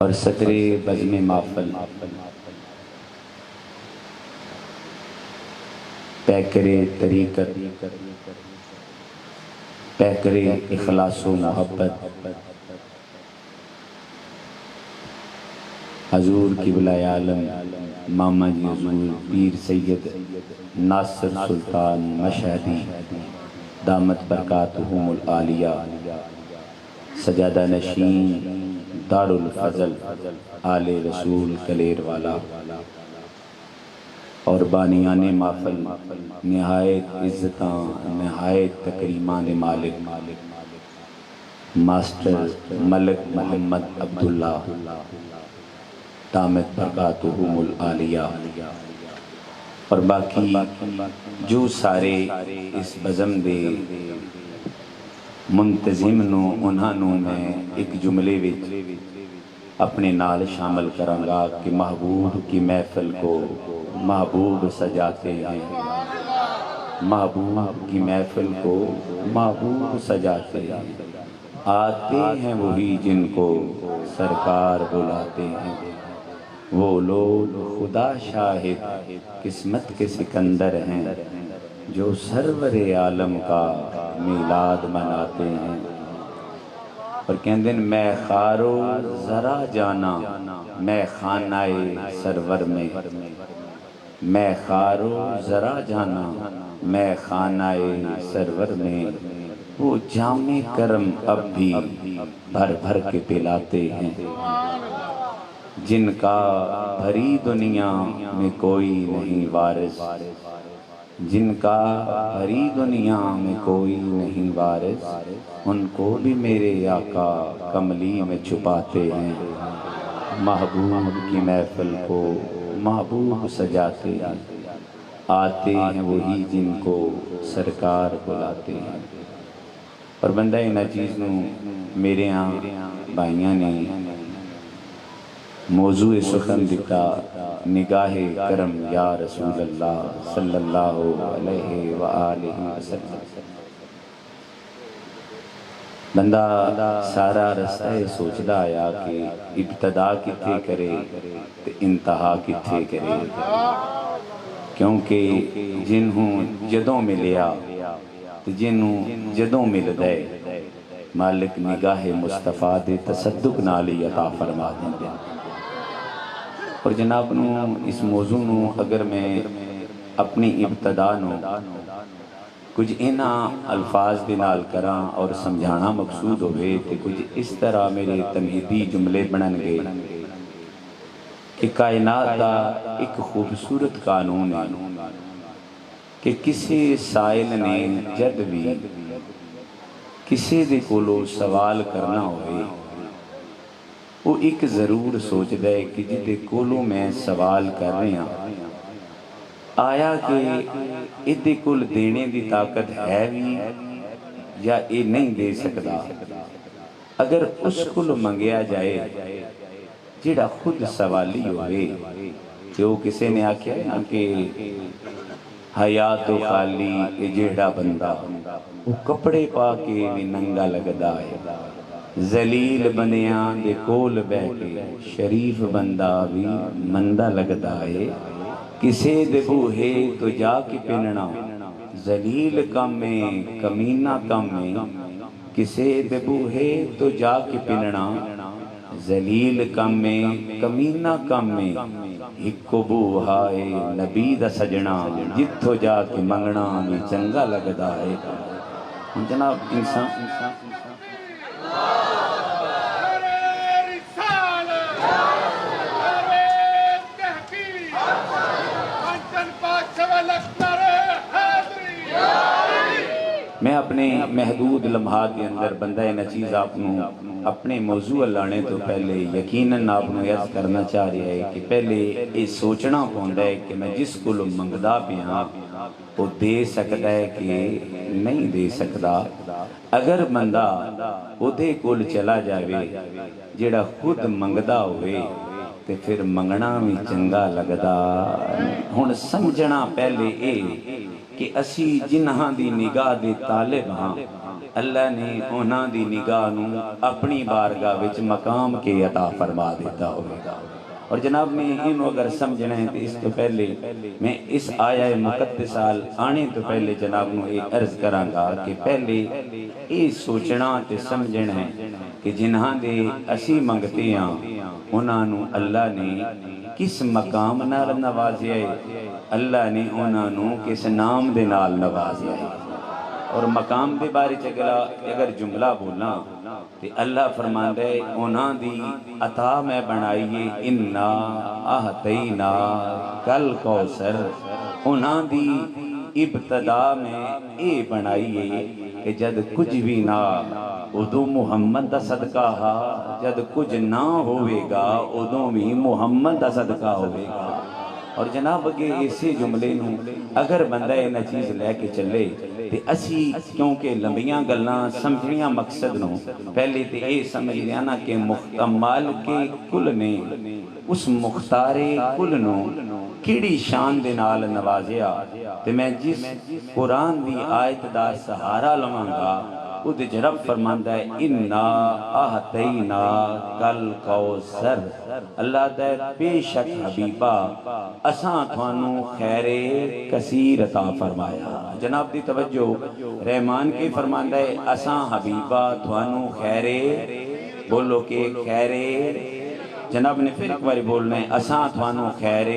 اور صدر بزم محفل پیکر طریقت پیکر اخلاص و محبت حضور قبلہ عالم ماما جی حضور پیر سید ناصر سلطان مشہدی دامت برکاتہم العالیہ سجادہ نشین دار الفضل آل رسول کلیر والا اور بانیان محفل نہایت عزتاں نہایت تکریمان مالک ماسٹر ملک محمد عبداللہ دامت برکاتہم العالیہ اور باقی جو سارے اس بزم دے منتظم نو انہاں نو میں ایک جملے وچ اپنے نال شامل کروں گا کہ محبوب کی محفل کو محبوب سجاتے ہیں، محبوب کی محفل کو محبوب سجاتے ہیں، آتے ہیں وہی جن کو سرکار بلاتے ہیں، وہ لوگ خدا شاہد قسمت کے سکندر ہیں جو سرور عالم کا میلاد مناتے ہیں۔ اور کہندے میں خارو ذرا جانا میں خانہ سرور میں خارو ذرا جانا میں خانہ سرور میں، وہ جام کرم اب بھی بھر بھر کے پلاتے ہیں، جن کا بھری دنیا میں کوئی نہیں وارث، جن کا بھری دنیا میں کوئی نہیں وارث، ان کو بھی میرے آقا کملی میں چھپاتے ہیں، محبوب کی محفل کو محبوب سجاتے ہیں، آتے ہیں وہی جن کو سرکار بلاتے ہیں۔ اور بندہ انہاں چیز نو میرے ہاں بھائیاں نے موضوع سخن دتا نگاہ کرم یا رسول اللہ صلی اللہ علیہ وآلہ وسلم۔ بندہ سارا رستہ سوچدا آیا کہ ابتدا کتھے کرے تے انتہا کتھے کرے، کیونکہ جنہوں جدوں ملیا تے جنہوں جدوں مل دے مالک نگاہ مصطفیٰ دے تصدق نالی عطا فرما دیں۔ اور جناب نو اس موضوع نو اگر میں اپنی ابتدا نو کچھ اینا الفاظ دے نال کراں اور سمجھانا مقصود ہوئے کہ کچھ اس طرح میرے تمہیدی جملے بنن گے کہ کائنات دا ایک خوبصورت قانون ہے کہ کسی سائل نے جد بھی کسی دے کولو سوال کرنا ہوئے وہ ایک ضرور سوچ دے کہ جدے کولوں میں سوال کر رہے ہیں آیا کہ ادھے کول دینے دی طاقت ہے بھی یا اے نہیں دے سکتا، اگر اس کول منگیا جائے جڑا خود سوالی ہوئے جو کسی نے آکھیا کہ حیات و خالی جڑا بندہ وہ کپڑے پا کے بھی ننگا لگدا ہے، ذلیل بنیاں دے کول بیٹھے شریف بندہ بھی مندہ لگدا ہے، کسے دے بوہے تو جا کے پننا ذلیل کم میں کمینہ کم میں، کسے دے بوہے تو جا کے پننا ذلیل کم میں کمینہ کم میں، ہکو بوہائے نبی دا سجنا جتھو جا کے منگنا بھی چنگا لگدا ہے۔ جناب انسان میں اپنے محدود لمحات کے اندر بندہ نچیز آپ اپنے موضوع لانے تو پہلے یقیناً آپ عرض کرنا چاہ رہا ہے کہ پہلے یہ سوچنا پوندا ہے کہ میں جس کو منگدا پیاں وہ دے سکتا ہے کہ نہیں دے سکتا، اگر بندہ وہ دے کول چلا جاوے جڑا خود منگدا ہوئے تے پھر منگنا بھی چنگا لگدا۔ ہن سمجھنا پہلے اے کہ اسی جنہاں دی نگاہ دے طالب ہاں، اللہ نے انہاں دی نگاہ نو اپنی بارگاہ وچ مقام کے عطا فرما دیتا ہوگا۔ اور جناب میں انہوں اگر سمجھنا ہے تو اس تو پہلے میں اس آیہ مقدسہ آنے تو پہلے جناب نو ایک عرض کران گا کہ پہلے یہ سوچنا تے سمجھنا ہے کہ جنہاں دے اسی منگتے ہیں انہاں نو اللہ نے کس مقام نال نوازیا ہے، اللہ نے انہاں نو کس نام دے نال نوازیا ہے۔ اور مقام دے بارے چگلا اگر جملہ بولنا تو اللہ فرماندہ ہے انہاں دی عطا میں بنائیے انا اہتینا کل کوثر، انہاں دی ابتدا میں اے بنائیے کہ جد کچھ بھی نہ ادو محمد دا صدقہ ہا، جد کچھ نہ ہوئے گا ادو بھی محمد دا صدقہ ہوئے گا۔ اور جناب اگے اسی جملے نو اگر بندہ اینا چیز لے کے چلے تے اسی کیونکہ لمبیاں گلنا سمجھنیاں مقصد نو پہلے تے اے سمجھ لیانا کہ مکمل کے کل نے اس مختار کل نو کیڑی شان دے نال نوازیا تے میں جس قرآن دی آیت دا سہارا لواں گا خود رب فرماندہ ہے انا اہتینا کل کوثر، اللہ دے بے شک حبیبہ اساں تھانو خیر کثیر عطا فرمایا۔ جناب دی توجہ، رحمان کی فرماندہ ہے اساں حبیبہ تھانو خیر، بولو کہ خیر، جناب نے پھر ایک بار بولنا ہے اساں تھانو خیر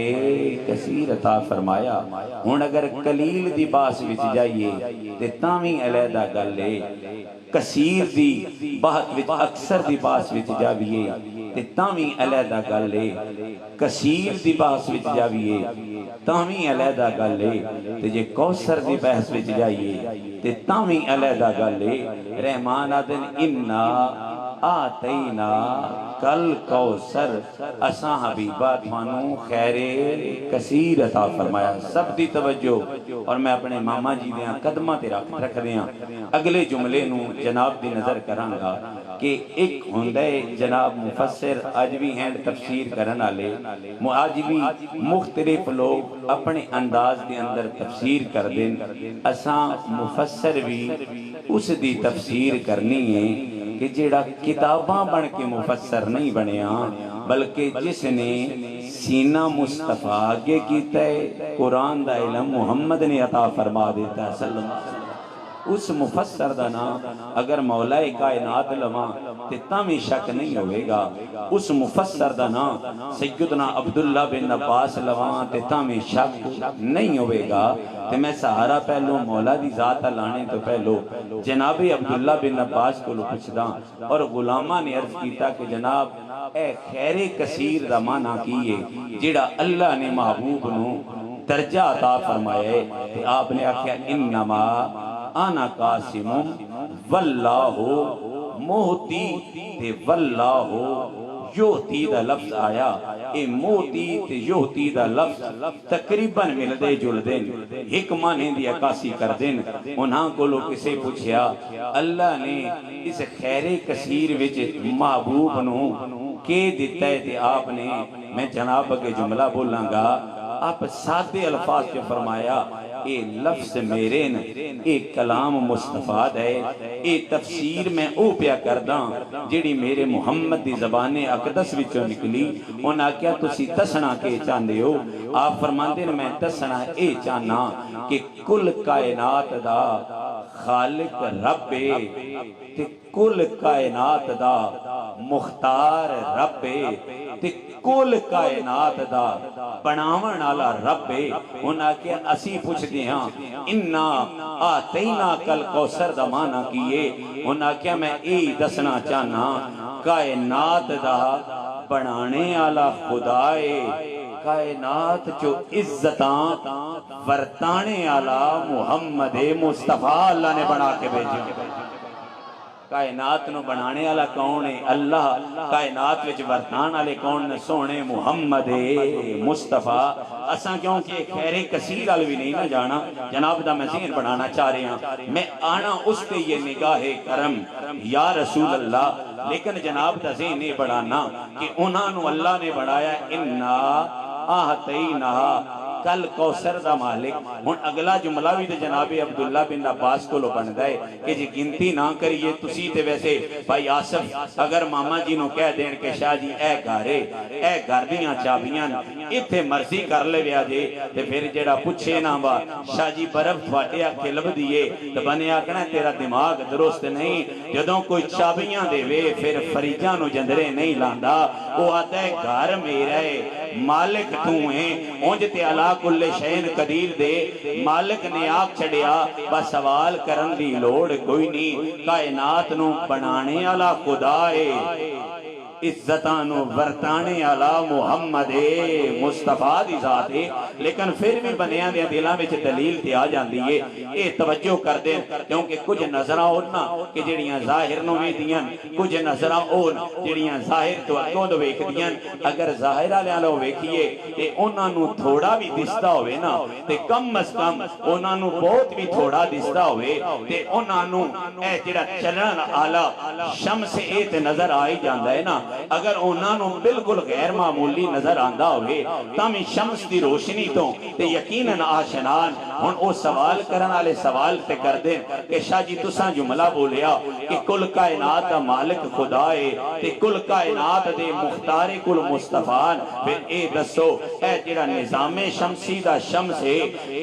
کثیر عطا فرمایا۔ ہن اگر قلیل دی باس وچ جائیے تے تاویں علیحدہ گل ہے، کثیر دی بات وچ اکثر دی باس وچ جاویے تے تاویں علیحدہ گل ہے، کثیر دی باس وچ جاویے تاویں علیحدہ گل ہے، تے جے کوثر دی بحث وچ جائیے تے تاویں علیحدہ گل ہے۔ رحمان آدن انا آتینا کل کوثر، اساں حبیبہ تھانو خیر کثیر عطا فرمایا۔ سب دی توجہ، اور میں اپنے ماما جی دیاں قدمہ تے رکھ دیاں اگلے جملے نو جناب دی نظر کران گا کہ ایک ہوندے جناب مفسر آج بھی ہیں تفسیر کرن آلے، آج بھی مختلف لوگ اپنے انداز دے اندر تفسیر کر دیں، اساں مفسر بھی اس دی تفسیر کرنی ہے کہ جیڑا کتاباں بن کے مفسر نہیں بنیا بلکہ جس نے سینہ مصطفیٰ آگے کیتا ہے، قرآن دا علم محمد نے عطا فرما دیتا ہے صلی اللہ علیہ وسلم۔ اس مفسر دا نام اگر مولا کائنات لواں تے تاویں شک نہیں ہوئے گا، اس مفسر دا نام سیدنا عبداللہ بن عباس لواں تے تاویں شک نہیں ہوئے گا۔ تے میں سہارا پہلو مولا دی ذات لانے تو پہلو جناب عبداللہ بن عباس کو پوچھدا اور غلامہ نے عرض کیتا کہ جناب اے خیر کثیر دا معنی کیے جیڑا اللہ نے محبوب نو درجہ عطا فرمائے، تے آپ نے آکھیا انما آنا قاسم واللہ موتی، تے واللہ یوتی دا لفظ آیا، اے موتی تے یوتی دا لفظ تقریباً مل دے جل دیں، حکمہ نے دی عکاسی کر دیں۔ انہاں کو لوگ کسے پوچھیا اللہ نے اس خیر کثیر وچ محبوب نو کے دیتا ہے، تے آپ نے میں جناب کے جملہ بولاں گا آپ سادے الفاظ جو فرمایا اے لفظ میرے ن، اے کلام مصطفیٰ ہے، اے تفسیر میں او پیا کرداں جیڑی میرے محمد دی زبان اقدس وچوں نکلی۔ انہاں کیا تسی دسنا کے چاندے ہو؟ آپ فرماندے میں دسنا اے چاہنا کہ کل کائنات دا خالق رب تے کل کائنات دا مختار رب تے کل کائنات دا بناون والا رب۔ انہاں کہ اسی پوچھ دے ہاں انا آتینا کل کوثر دا معنی کیے؟ انہاں کہ میں اے دسنا چاہنا کائنات دا بنانے والا خدائے، کائنات جو عزتاں ورتانے والا محمد مصطفیٰ اللہ نے بنا کے بھیجے۔ کائنات نو بنانے والا کون ہے؟ اللہ۔ کائنات وچ ورتان والے کون نے؟ سونے محمد مصطفیٰ۔ اساں کیونکہ خیر کثیر وال بھی نہیں نہ جانا، جناب دا میں ذہن بنانا چاہ رہے ہیں، میں آنا اس پہ یہ نگاہ کرم یا رسول اللہ، لیکن جناب دا ذہن نہیں بڑھانا کہ انہاں نو اللہ نے بڑھایا انا آہتینا کل کوثر دا مالک. ہن اگلا جملہ بھی تے جناب عبداللہ بن عباس کو بندا ہے کہ جی گنتی نہ کریے تسی تے ویسے بھائی آصف اگر ماما جی نو کہہ دین کہ شاہ جی اے گھارے اے گھر دیاں چابیاں ایتھے مرضی کر لے ویا جے تے پھر جیڑا پوچھے نہ وا شاہ جی برف تھوڑے آکے لب دیے تے بنے آکنا تیرا دماغ درست نہیں. جدوں کوئی چابیاں دے وے پھر فریجاں نو جندرے نہیں لاندا. وہ آتا ہے گھر میرا ہے مالک تو ہیں اونج تے علا کل شین قدیر دے. مالک نے آگ چھڑیا بس سوال کرن دی لوڑ کوئی نہیں. کائنات نو بنانے علا خدا ہے عزتانو ورتانے علا محمد مصطفیٰ دی ذات ہے. لیکن پھر بھی بنیاں دیا دلاں وچ دلیل تے آ جاندی ہے. اے توجہ کر دیں کیونکہ کچھ نظرہ ہونا کہ جڑیاں ظاہر نو وے دیاں کچھ نظرہ ہونا جڑیاں ظاہر تو اگوں دو ویکھ دیاں. اگر ظاہر آلے آلو ویکھیے تے انہاں نو تھوڑا بھی دستا ہوئے نا تے کم از کم انہاں نو بہت بھی تھوڑا دستا ہوئے تے انہاں نو اے جڑا چلن آلا شمس اے تے نظر آئی جاندہ ہے نا. اگر انہاں نو بالکل غیر معمولی نظر آندہ ہوئے تامی شمس دی روشنی تو تے یقیناً آشنان. ہن او سوال کرن آلے سوال تے کر دیں کہ شاہ جی تساں جملہ بولیا کہ کل کائنات دا مالک خدا ہے تے کل کائنات دے مختار کل مصطفیٰ. پھر اے دسو اے جڑا نظام شمسی دا شمس ہے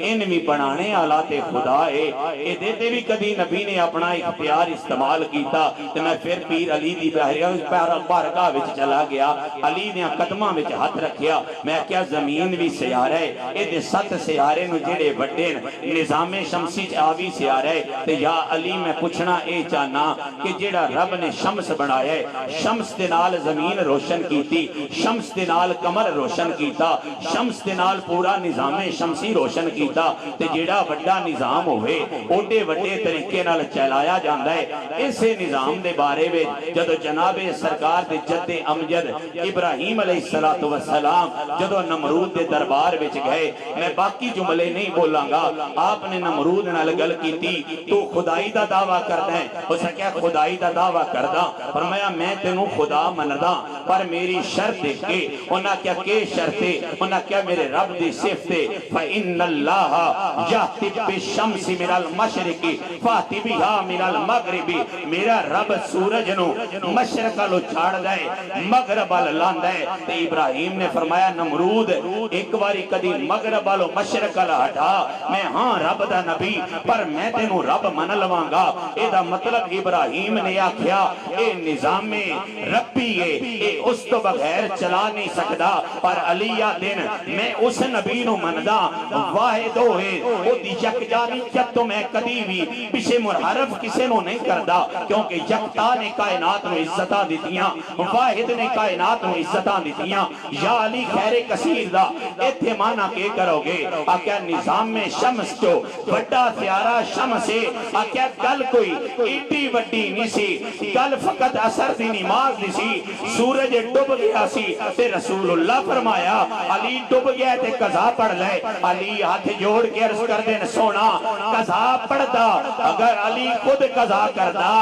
ان بھی بنانے آلات خدا ہے. اے دیتے بھی کدی نبی نے اپنا اختیار استعمال کیتا تے میں پھر پیر علی دی بارگاہ وچ چلا گیا. علی نے قدمہ وچ ہاتھ رکھیا میں کیا زمین بھی سیارہ ہے اے دے 7 سیارے نو جڑے بڑے نظام شمسی چاوی سیارہ ہے. تے یا علی میں پوچھنا اے چاہنا کہ جڑا رب نے شمس بنایا ہے شمس دے نال زمین روشن کیتی شمس دے نال کمر روشن کیتا شمس دے نال پورا نظام شمسی روشن کیتا تے جڑا بڑا نظام ہوئے اوڈے وڈے طریقے نال چلایا جاندہ ہے. اسے نظام دے بارے میں جدو جناب سرکار دے جد امجد ابراہیم علیہ السلام جدو نمرود دے دربار وچ گئے میں باقی جملے نہیں بولاں گا. آپ نے نمرود نال گل کیتی تو خدائی دا دعویٰ کردا ہے. اس نے کیا خدائی دا دعویٰ کردا فرمایا میں تینوں خدا منداں پر میری شرط کے انہاں کیا کہ شرط انہاں کیا میرے رب دی صفت فَإِنَّ اللَّهَ يَأْتِي بِالشَّمْسِ مِنَ الْمَشْرِقِ فَأْتِ بِهَا مِنَ الْمَغْرِبِ. میرا رب سورج نو مشرق لو چھاڑ دائے مغرب لان دائے. تے ابراہیم نے فرمایا نمرود ایک باری کدی مغرب لو مشرق لو ہٹا میں ہاں رب دا نبی پر میں تینوں رب من لواں گا. اے دا مطلب ابراہیم نے آکھیا اے نظام ربی ہے اے اس تو بغیر چلا نہیں سکدا. پر علیہ دن میں اس نبی نو مندہ واحد ہوئے او دی یک جانیت تو میں کدی بھی پیچھے منحرف کسے نو نہیں کردہ کیونکہ یکتا نے کائنات نو عزتاں دیتیاں واحد نے کائنات نو عزتاں دیتیاں. یا علی خیر کثیر دا ایتھے مانا کے کرو گے آکیا نظام میں شمس جو بڑا سیارہ شمس ہے آکیا کل کوئی ایٹی وڈی نہیں سی کل فقط اثر دی نماز نہیں سی سورج ڈوب گیا سی تے رسول اللہ فرمایا علی ڈوب گیا تے قضا پڑھ لے. علی ہاتھ جوڑ کے عرض کر دیں سونا قضا پڑھتا اگر علی خود قضا کردا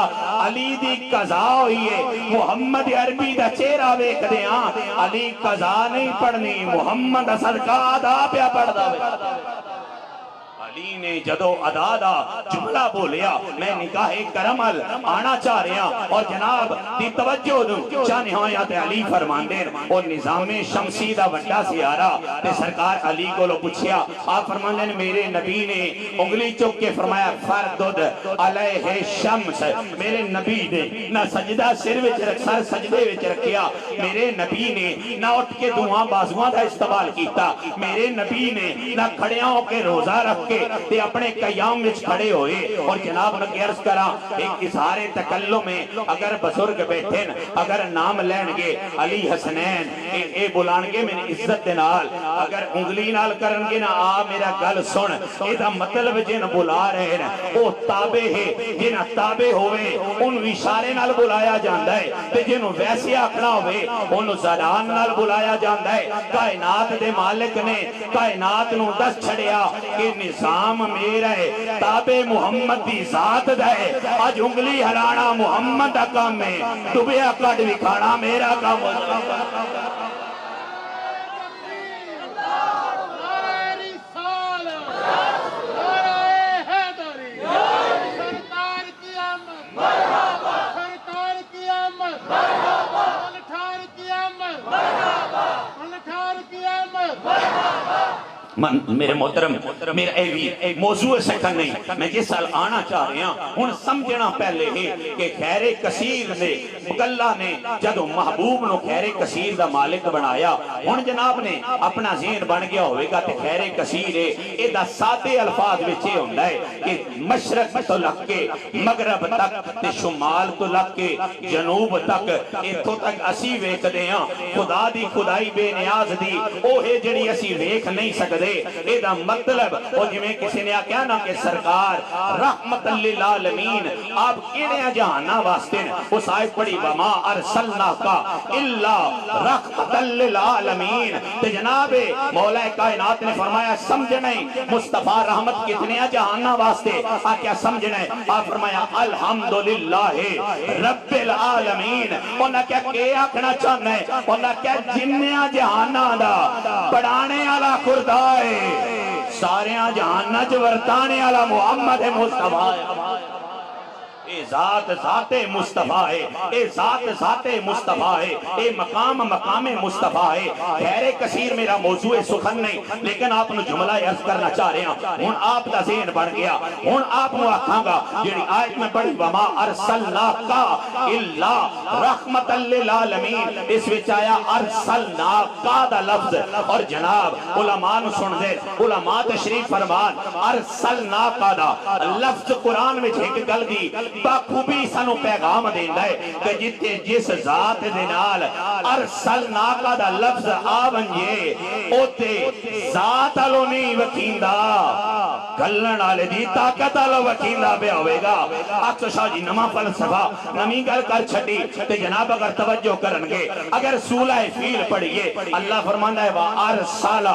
علی دی قضا ہوئی ہے محمد عربی دا چہرہ ویکھ دیاں علی قضا نہیں پڑھنی محمد صدقہ ادا پیا پڑھدا وے. علی نے جدو ادا دا جملہ بولیا میں نکاح کرمل آنا چاہ رہا اور جناب دی توجہ دوں چاہ نہایت علی فرماندے اور نظام شمسی دا وڈا سیارہ تے سرکار علی کو لو پوچھیا آپ فرماندے میرے نبی نے انگلی چک کے فرمایا فردد علیہ شمس. میرے نبی نے نہ سجدہ سر سجدے وچ رکھیا میرے نبی نے نہ اٹھ کے دعا بازوان دا استعمال کیتا میرے نبی نے نہ کھڑیاں ہو کے روزہ رکھ کے تے اپنے قیام وچ کھڑے ہوئے. اور جناب نے عرض کرا ایک اظہار تکلم میں اگر بزرگ بیٹھن اگر نام لین گے علی حسنین اے بلان گے میں عزت نال اگر انگلی نال کرن گے نا آ میرا گل سن اے دا مطلب جن بلا رہے ہیں او تابع ہے جن تابع ہوئے ان اشارے نال بلایا جاندہ ہے تے جن ویسے آکھنا ہوئے ان زران نال بلایا جاندہ ہے. کائنات دے مالک نے کائنات نو دس چھڑیا کہ نظام میرا ہے تابع محمد دی ذات دے آج انگلی ہلانا محمد دا کام ہے ڈبیا کٹ وکھانا میرا کام ہے. میرے محترم میرا ایوی موضوع سکن نہیں میں جس سال آنا چاہ رہے ہیں ہن سمجھنا پہلے ہی کہ خیر کثیر نے اللہ نے جدو محبوب نو خیر کثیر دا مالک بنایا ہن جناب نے اپنا ذہن بن گیا ہوئے گا تے خیر کثیر ہے اے دا سادے الفاظ وچ اے ہوندا ہے کہ مشرق تو لگ کے مغرب تک تے شمال تو لگ کے جنوب تک ایتھوں تک اسی ویکھدے ہاں خدا دی خدائی بے نیاز دی او ہے جڑی اسی ویکھ نہیں سکدے اے دا مطلب او جویں کسی نے کہا نا کہ سرکار رحمت للعالمین آپ کیڑے جہاناں واسطے اس آیت پڑھی وما ارسلناک الا رحمت للعالمین تے جناب مولا کائنات نے فرمایا سمجھنا مصطفیٰ رحمت کتنے جہاناں واسطے کیا سمجھنا ہے آپ فرمایا الحمدللہ رب العالمین انہاں کیا کہ آکھنا چاہنا ہے انہاں کیا جنیاں جہاناں دا پڑھانے والا خدا ساریاں جہاناں چ ورتانے والا محمد مصطفیٰ اے ذات ذات مصطفیٰ ہے اے ذات ذات مصطفیٰ ہے اے مقام مقام مصطفیٰ ہے خیر کثیر میرا موضوع سخن نہیں لیکن آپ نے جملہ عرض کرنا چاہ رہے ہیں ہن آپ دا ذہن بن گیا ہن آپ نے آکھاں گا جڑی آیت میں پڑھی وما ارسلناک الا رحمت للعالمین اس وچ آیا ارسلناک دا لفظ اور جناب علماء نے سن دے علماء تشریف فرمان ارسلناک دا لفظ قرآن میں ایک گل دی باخوبی سانو پیغام دیندا ہے کہ جتے جس ذات دے نال ارسلناک دا لفظ آ ونجے اوتے ذات والو نہیں وکھیندا گلن والے دی طاقت والو وکھیندا پیا ہوے گا اکثر شاہ جی نواں فلسفہ نویں گل کر چھڈی تے جناب اگر توجہ کرن گے اگر سورہ فیل پڑھیے اللہ فرماندا ہے وارسل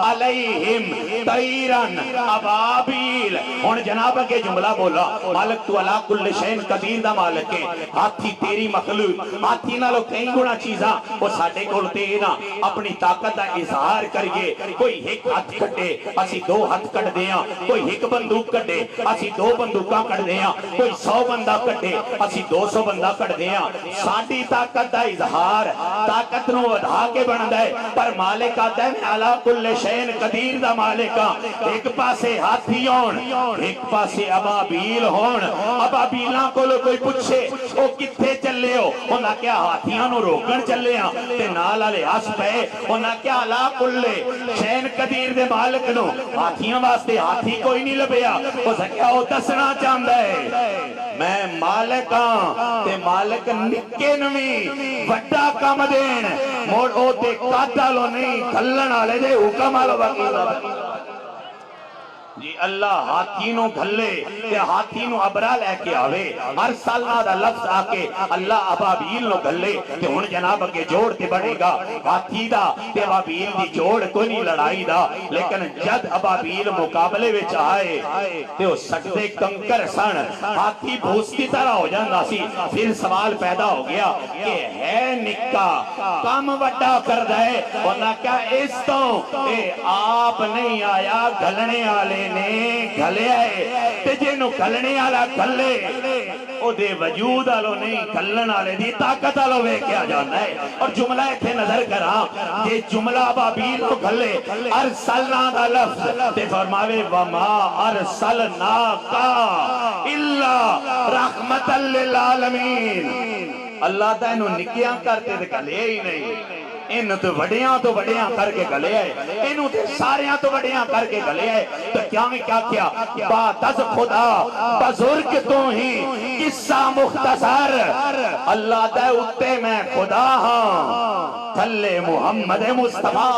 علیہم طیرن ابابیل ہن جناب کے جملہ بولا مالک تو علا کل شین قدیر دا مالک ہے ہاتھی تیری مخلوق ہاتھی نالو کئی گنا چیزاں وہ ساڈے کول تے نا اپنی طاقت دا اظہار کریے کوئی ایک ہاتھ کٹے اسی دو ہاتھ کٹ دیاں کوئی ایک بندوق کٹے اسی دو بندوقاں کٹ دیاں کوئی 100 بندہ کٹے اسی 200 بندہ کٹ دیاں ساڈی طاقت دا اظہار طاقت نو ودھا کے بندا ہے پر مالک آتا ہے علا کل شین قدیر دا مالک ایک پاسے ہاتھی ہون ایک پاسے ابابیل ہون ابابیلاں کو کوئی پوچھے او کتھے چلے ہو انہاں کیا ہاتھیاں نو روکن چلے ہاں تے نال والے ہس پئے انہاں کیا علا کل شین قدیر دے مالک نو ہاتھیاں واسطے ہاتھی کوئی نہیں لبیا او سکیا او دسنا چاہندا ہے میں مالک ہاں تے مالک نکے نویں وڈا کم دین موڑ او تے قادا لو نہیں کھلن والے دے حکم والو وکیل جی اللہ ہاتھی نو گھلے تے ہاتھی نو ابرا لے کے آوے ہر سالنا دا لفظ آکے اللہ ابابیل نو گھلے تے ہن جناب کے جوڑ تے بڑھے گا ہاتھی دا تے ابابیل دی جوڑ کوئی نہیں لڑائی دا لیکن جد ابابیل مقابلے وچ آئے تے وہ سکتے کنکر سن ہاتھی بھوس کی طرح ہو جاندہ سی پھر سوال پیدا ہو گیا کہ ہے نکا کم وڈا کر دائے ورنہ کیا اس تو اے آپ نہیں آیا گھلنے آلے نے گھلے آئے تے جنو گھلنے آلا گھلے او دے وجود آلو نہیں گھلن آلے دی طاقت آلو وے کیا جانا ہے اور جملہ ایتھے نظر کرا یہ جملہ ابابیل کو گھلے ارسلنا دا لفظ تے فرماوے وما ارسلنا کا الا رحمت للعالمین اللہ تعالیٰ انہوں نکیاں کرتے تھے گھلے ہی نہیں انہوں تو وڈیاں کر کے گلے آئے انہوں تو ساریاں تو وڈیاں کر کے گلے آئے تو کیا بات از خدا بزرگ تو ہی قصہ مختصر اللہ دے اتے میں خدا ہاں تھلے محمد مصطفیٰ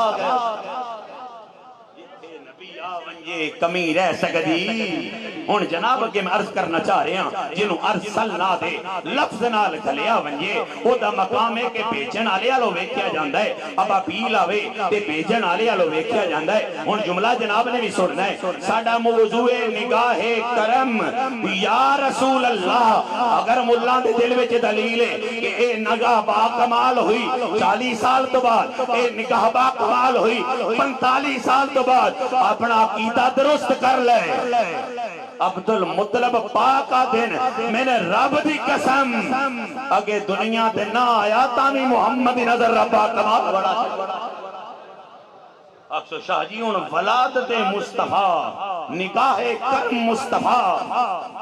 یہ کمی رہ سکتی ہن جناب کے میں عرض کرنا چاہ رہے ہیں جنہوں ارسلنا دے لفظ نال گھلیا ونجے او دا مقام ہے کہ بیجن آلے آلو ویکھیا جاندہ ہے ابابیل آوے تے بیجن آلے آلو ویکھیا جاندہ ہے ہن جملہ جناب نے بھی سننا ہے ساڈا موضوع نگاہ کرم یا رسول اللہ اگر ملان دے دل وچ دلیل ہے کہ اے نگاہ با کمال ہوئی 40 سال تو بعد اے نگاہ با کمال ہوئی 45 سال تو بعد اپنا عقیدہ درست کر لے عبدالمطلب پاکا دن میں نے رب دی قسم اگے دنیا دے نہ آیا تامی محمد نظر ربا کمال بڑا اکسو شاہ جی ان ولادت مصطفیٰ نکاح کرم مصطفیٰ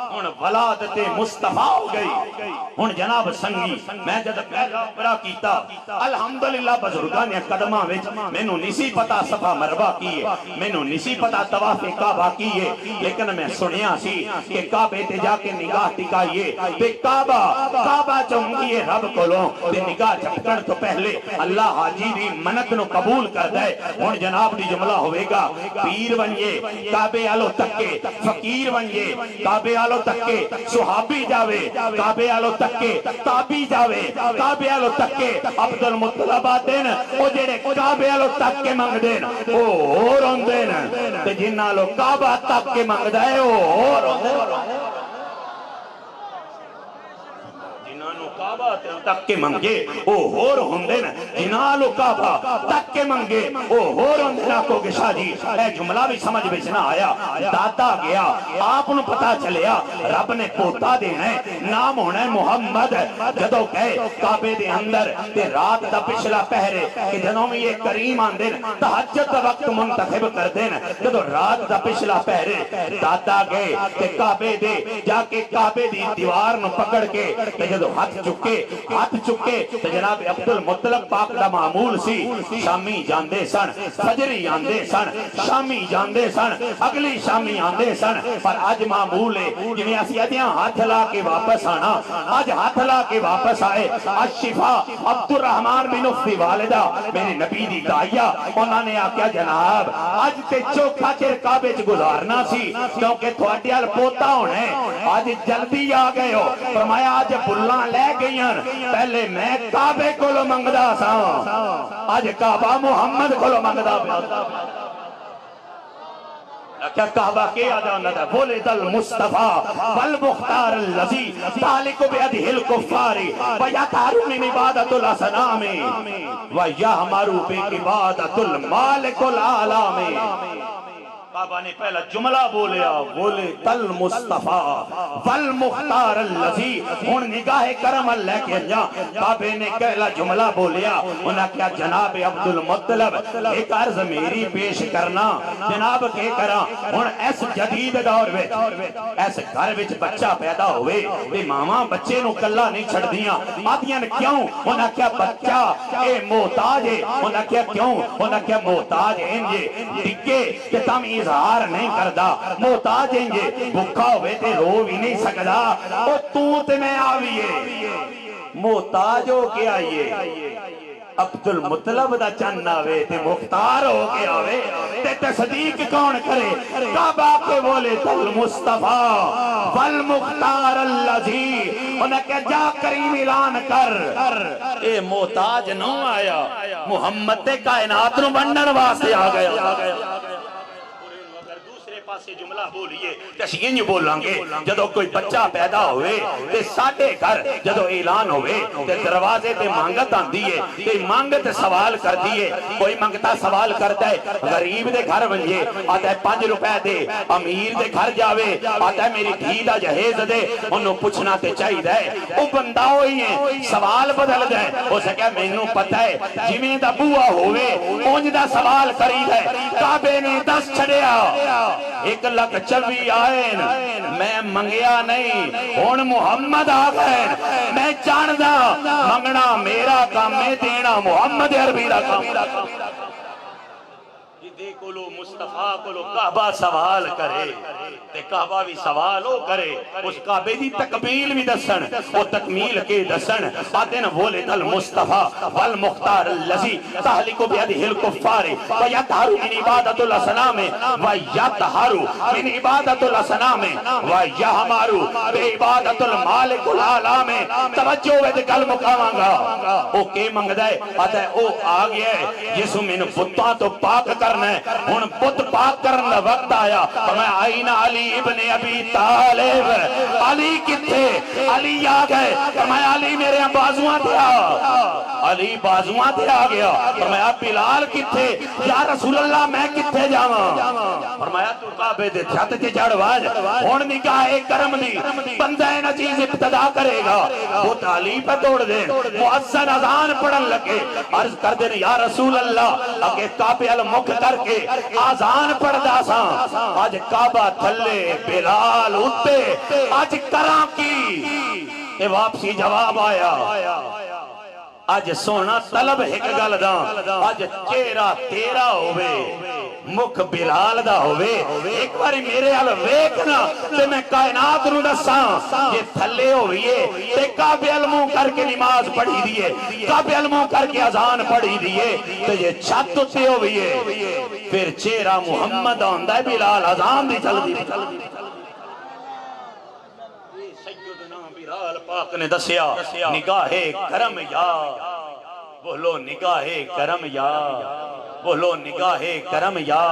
ان ولادت مصطفیٰ ہو گئی ان جناب سنگی میں جد پہلا عمرہ کیتا الحمدللہ بزرگاں نے قدمہ وچ مینوں نسی پتا صفا مروہ کیے مینوں نسی پتا طواف کعبہ کیے لیکن میں سنیا سی کہ کعبے تے جا کے نگاہ ٹکائیے تے کعبہ چونگیے رب کولوں تے نگاہ جھٹکن تو پہلے اللہ حاجی دی منت نو قبول کر دے ان جناب دی جملہ ہوئے گا پیر بنیے کعبے آلو تکے فقیر بنیے کعبے آلو تکے صحابی جاوے کعبے آلو تکے تابی جاوے کعبے آلو تکے عبدالمطلب آدین او جڑے کعبے آلو تکے منگ دین او اور ہوں دین تے جن آلو کعبہ تکے منگ دائے او اور ہوں دین جنانو کعبہ تک کے منگے او ہور ہوندے نا جنالو کعبہ تک کے منگے او ہور ہوندے نا کو گشا جی اے جملہ بھی سمجھ بچ نہ آیا داتا گیا آپ انہوں پتا چلیا رب نے پوتا دینا ہے نام ہونا ہے محمد جدو کہے کعبے دے اندر تے رات دا پچھلا پہرے کہ جنوں میں یہ کریم آن دین تحجد وقت منتخب کر دین جدو رات دا پچھلا پہرے داتا گئے تے کعبے دے جا کے کعبے دی دیوار نو پکڑ کے جدو ہاتھ چکے تو جناب عبدالمطلب پاک دا معمول سی شامی جاندے سن فجری آندے سن شامی جاندے سن اگلی شامی آندے سن پر آج معمول ہے جنہیں اسی ادیاں ہاتھ لا کے واپس آنا آج ہاتھ لا کے واپس آئے آج شفا عبدالرحمن بن افتی والدہ میرے نبی دی دائیہ انہوں نے آکیا جناب آج تے چوکھا چر کعبے چ گزارنا سی کیونکہ تھوڑیال پوتا ہونے آج جلدی آ گئے ہو فرمایا آج بلان لے گئیاں پہلے میں کعبے کو لو منگدہ سا آج کعبہ محمد کو لو منگدہ کیا کعبہ کے آجانا تھا ولد المصطفیٰ والمختار اللذی تالک بیدہ الکفاری ویتارو من عبادت الاسنام ویہمارو بے عبادت المالک العالام کعبہ نے پہلا جملہ بولیا ولد المصطفیٰ والمختار اللذی ان نگاہ کرم اللہ کے انجا کعبے نے پہلا جملہ بولیا انہا کیا جناب عبدالمطلب ایک عرض میری پیش کرنا جناب کے کرا ان ایس جدید دور ویچ ایس گھر ویچ بچہ پیدا ہوئے اے ماما بچے نو کلا نہیں چھڑ دیا آدیاں کیوں انہا کیا بچہ اے محتاج ہے انہا کیا کیوں انہا کیا محتاج ہے انجے ٹکے کہ تم اظہار نہیں کردہ محتاج ہیں جے بھکا ہوئے تے رو بھی نہیں سکدا او توت میں آویے محتاج ہو کے آئیے عبدالمطلب دا چناوے تے مختار ہو کے آوے تے تصدیق کون کرے کعبہ کے ولد المصطفیٰ والمختار اللذی انہیں کہ جا کریم اعلان کر اے محتاج نہ آیا محمد کائنات نو بنڈر واسطے آ گیا پاسے جملہ بولیے کسی انج بولیں گے جدو کوئی بچہ پیدا ہوئے تے ساڑھے گھر جدو اعلان ہوئے تے دروازے تے مانگت آن دیئے تے مانگت سوال کر دیئے کوئی مانگتا سوال کرتا ہے غریب دے گھر بنجے آتا ہے 5 روپے دے امیر دے گھر جاوے آتا ہے میری دھیدہ جہیز دے انہوں پوچھنا تے چاہی دے او بندہ ہوئی ہیں سوال بدل دے ہو سکیا میں انہوں پتہ ہے جمیں دا بوہ ہوئے اونج دا سوال کری دے کعبے نے 10 چھڑیا 1,24,000 آئین میں منگیا نہیں ہون محمد آگئے میں جاندہ منگنا میرا کام میں دینا محمد عربی دا کام دیکھو لو مصطفیٰ کو لو کعبہ سوال کرے تے کعبہ بھی سوال ہو کرے اس کعبے دی تکمیل بھی دسن وہ تکمیل کے دسن آدن ولد المصطفیٰ والمختار اللذی تحلق بیدہ الکفار ویتہارو من عبادت الاسنام ویتہارو من عبادت الاسنام ویہمارو بے عبادت المالک العالام توجہ وید کل مقاماں گا او کے منگ دائے آتا ہے او آگیا ہے جسو من بطا تو پاک کرنا ان بت پاک کرنے وقت آیا میں آئین علی ابن ابی طالب علی کتھے علی آ گئے میں علی میرے بازوان دیا علی بازوان دیا گیا میں بلال کتھے یا رسول اللہ میں کتھے جاواں فرمایا تو کعبے دے چھت تے چڑھ واج ہن نگاہ کرم دی بندہ نہ چیز ابتدا کرے گا وہ علی پہ توڑ دے مؤذن اذان پڑھن لگے عرض کر دے یا رسول اللہ اگے کعبے المخ کر کے آزان پڑھدا سا اج کعبہ تھلے بلال اتے اج کراں کی اے واپسی جواب آیا اج سونا طلب ایک گل دا اج چہرہ تیرا ہوئے مکھ بلال دا ہوئے ایک باری میرے حال ویکنا تے میں کائنات نو دساں یہ تھلے ہوئیے تے کعبے علموں کر کے نماز پڑھی دیئے کعبے علموں کر کے اذان پڑھی دیئے تے یہ چھت تے ہوئیے پھر چہرہ محمد آندہ بلال اذان دی چل دی بلال پاک نے دسیا نگاہ کرم یا بولو نگاہ کرم یا بولو نگاہ کرم یا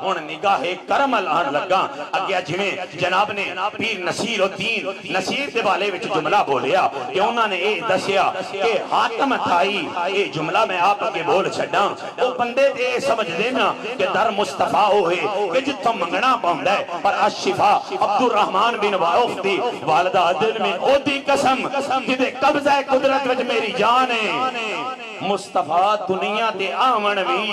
ہون نگاہ کرم الان لگا اگیا جمیں جناب نے پیر نصیر الدین نصیر دے والے وچ جملہ بولیا کہ انہوں نے اے دسیا کہ حاتم تھائی اے جملہ میں آپ کے بول چھڑا وہ بندے دے سمجھ دینا کہ در مصطفیٰ ہوئے کہ جتوں منگنا پاؤنڈا ہے پر الشفا عبد الرحمن بن وعوف دی والدہ دل میں او دی قسم جدے قبضہ قدرت وچ میری جان ہے مصطفیٰ دنیا دے آمن بھی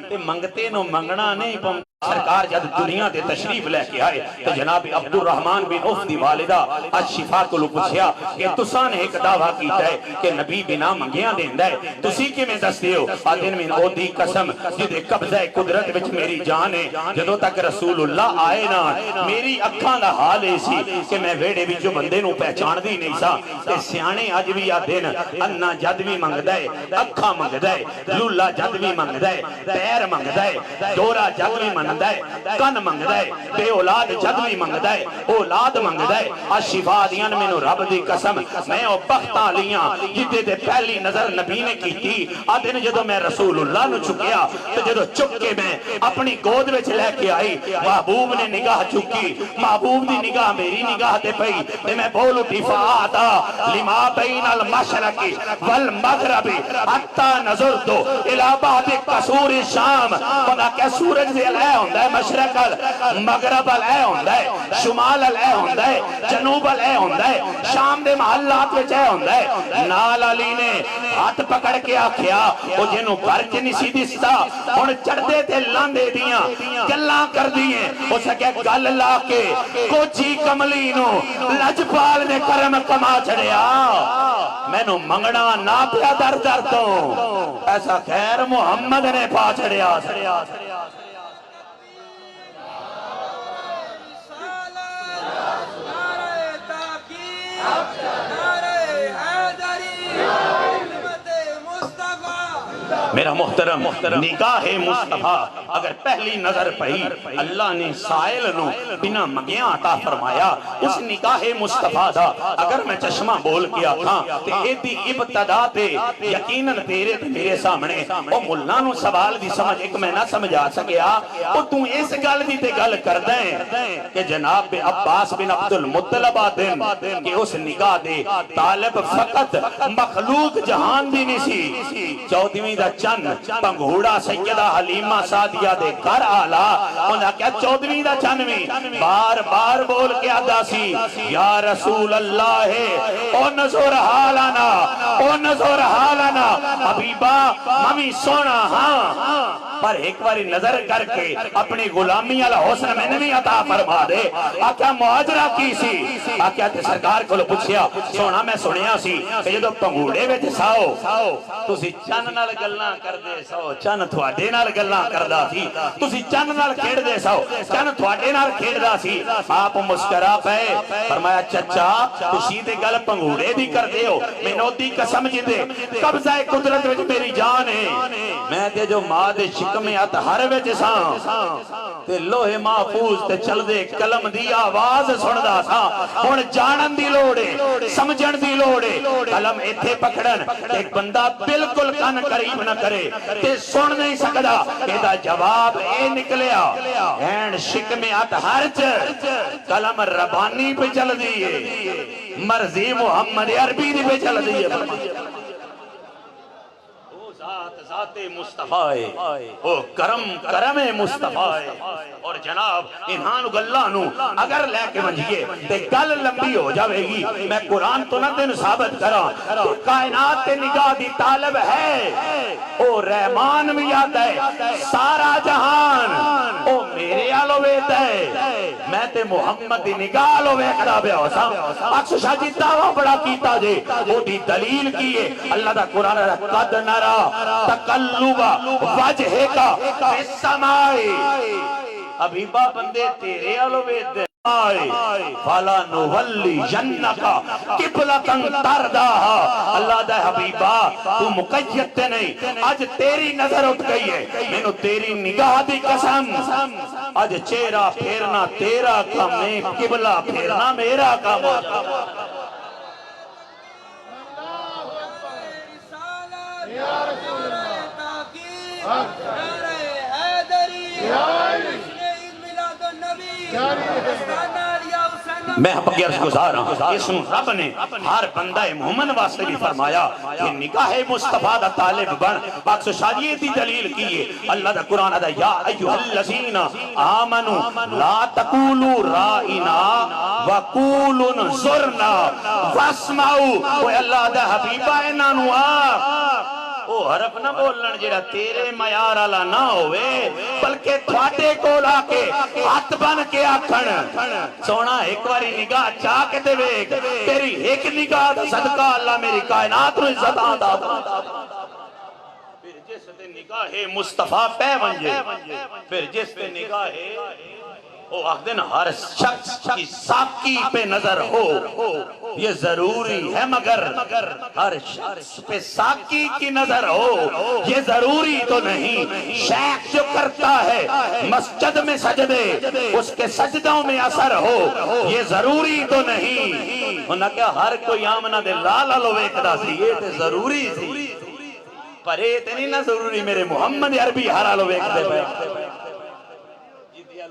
تے منگتے نو منگنا نہیں پاؤں سرکار جد دنیا دے تشریف لے کے آئے تو جناب عبد الرحمن بن عوف دی والدہ الشفا کو لو پوچھیا کہ تساں نے ایک دعویٰ کیتا ہے کہ نبی بنا منگیاں دیندا ہے تسی کیویں دسدے ہو آدن میں او دی قسم جدے قبضہ قدرت وچ میری جان ہے جدوں تک رسول اللہ آئے نا میری اکھاں دا حال ایسی کہ میں ویڑے وچوں بندے نو پہچان دی نہیں سا تے سیانے اج بھی آدن انا جد بھی منگدا ہے اکھاں منگدا ہے لولا جد بھی منگدا ہے پیر منگدا ہے ڈورا جد بھی منگدا ہے کن منگدا ہے بے اولاد جد بھی منگدا ہے اولاد منگدا ہے الشفا دیاں مینوں رب دی قسم میں او بختاں لیاں جدے تے پہلی نظر نبی نے کیتی آدن جدوں میں رسول اللہ نو چکیا تے جدوں چک کے میں اپنی گود وچ لے کے آئی محبوب نے نگاہ چکی محبوب دی نگاہ میری نگاہ تے پئی تے میں بول اٹھی فاتا لما بین المشرق والمغرب حتی نظرت الی بعد قصور الشام خدا کہ سورج دے لے ہوندہ ہے مشرق مغرب لے ہوندہ ہے شمال لے ہوندہ ہے جنوب لے ہوندہ ہے شام دے محلات وچ لے ہوندہ ہے نال علی نے ہاتھ پکڑ کے آکھیا او جنوں برچ نہیں سی دستا ہن چڑھدے تے لاندے دیاں گلاں کر دیئے او سکے گل لا کے کوچی کملی نو لجپال نے کرم کما چھڑیا میں نو منگنا نہ پیا در در تو ایسا خیر محمد نے پا چھڑیا میرا محترم نگاہ مصطفیٰ اگر پہلی نظر پہی اللہ نے سائل نو بنا مگیاں عطا فرمایا اس نگاہ مصطفیٰ دا اگر میں چشمہ بول کیا تھا تے ایدی ابتدا تے یقیناً تیرے تے میرے سامنے او ملنا نو سوال دی سمجھ ایک میں نہ سمجھا سکیا او تو اس گل دی تے گل کر دیں کہ جناب عباس بن عبد المطلب آدن کہ اس نگاہ دے طالب فقط مخلوق جہان دی نہیں سی چودھویں دا چن پنگھوڑا سیدہ حلیمہ سعدیہ دے گھر آلا انہاں کیا چودھویں دا چنویں بار بار بول کے آدھا سی یا رسول اللہ ہے او نظر حالانا او نظر حالانا حبیبہ ممی سونا ہاں پر ایک باری نظر کر کے اپنی غلامی علی حسن میں نے بھی عطا فرما دے آکھا مہاجرہ کی سی آکھا تے سرکار کو لو پوچھیا سونا میں سنیا سی کہ جدو پنگوڑے وچ ساؤ تسی چن نال گلاں کر دے ساؤ چن تھوڑے نال گلاں کردا سی تسی چن نال کھیڑ دے ساؤ چن تھوڑے نال کھیڑدا سی آپ مسکرا پئے فرمایا چچا تسی تے گل پنگوڑے دی کر دے ہو مینوں دی قسم جدے قبضہ قدرت وچ میری جان ہے میں تے جو ماں دے شکمیات ہر وچ ساں تے لوہے محفوظ تے چل دے قلم دی آواز سندا سا ہن جانن دی لوڑے سمجھن دی لوڑے قلم ایتھے پکڑن ایک بندہ بالکل کن قریب نہ کرے تے سن نہیں سکدا ایدا جواب اے نکلیا اینڈ شکمیات ہر چ قلم ربانی پہ چل دیئے مرضی محمد عربی دی پہ چل دیئے ذات مصطفیٰ او کرم مصطفیٰ اور جناب انہاں گلاں نو اگر لے کے ونجیے تے گل لمبی ہو جاوے گی میں قرآن تو نہ تین ثابت کراں کہ کائنات تے نگاہ دی طالب ہے او رحمان بھی یاد ہے سارا جہان او میرے آلو ویت ہے میں تے محمد دی نگاہ آلو ویکھدا پیا ہو سا اکس شاہ جی دعویٰ بڑا کیتا جے وہ دی دلیل کیے اللہ دا قرآن قد نرا تقلب وجہ کا فی السماء حبیبہ بندے تیرے آلو ویت ہے فَلَا نُوَلِّيَنَّكَ قِبْلَةً تَرْضَاهَا اللہ دا حبیبہ تو مقید تے نہیں آج تیری نظر اٹھ گئی ہے میں نے تیری نگاہ دی قسم آج چہرہ پھیرنا تیرا کام ہے قبلہ پھیرنا میرا کام ہو جائے یا رسول اللہ میں عرض گزار ہوں اس رب نے ہر بندہ محمد واسطے بھی فرمایا کہ نگاہ مصطفیٰ دا طالب بن باکس شادیے دی دلیل کیے اللہ دا قرآن دا یا ایوہ الذین آمنوا لا تقولوا رائنا وقولوا انظرنا واسمعوا وہ اللہ دا حبیبہ انہوں او حرف نہ بولن جڑا تیرے معیار والا نہ ہوئے بلکہ تھوڑے کول آ کے ہاتھ بن کے آکھن سونا ایک باری نگاہ چاہ کے دے ویکھ تیری ایک نگاہ دا صدقہ اللہ میری کائنات نو عزت آتا پھر جس تے نگاہ مصطفیٰ پہ ونجے پھر جس تے نگاہ او آخدن ہر شخص کی ساکی پہ نظر ہو یہ ضروری ہے مگر ہر شخص پہ ساکی کی نظر ہو یہ ضروری تو نہیں شیخ جو کرتا ہے مسجد میں سجدے اس کے سجدوں میں اثر ہو یہ ضروری تو نہیں انہاں کیا ہر کوئی آمنہ دے لالا لو ویکھدا سی یہ تے ضروری سی پر یہ تے نہیں نہ ضروری میرے محمد عربی ہرا لو ویکھ دے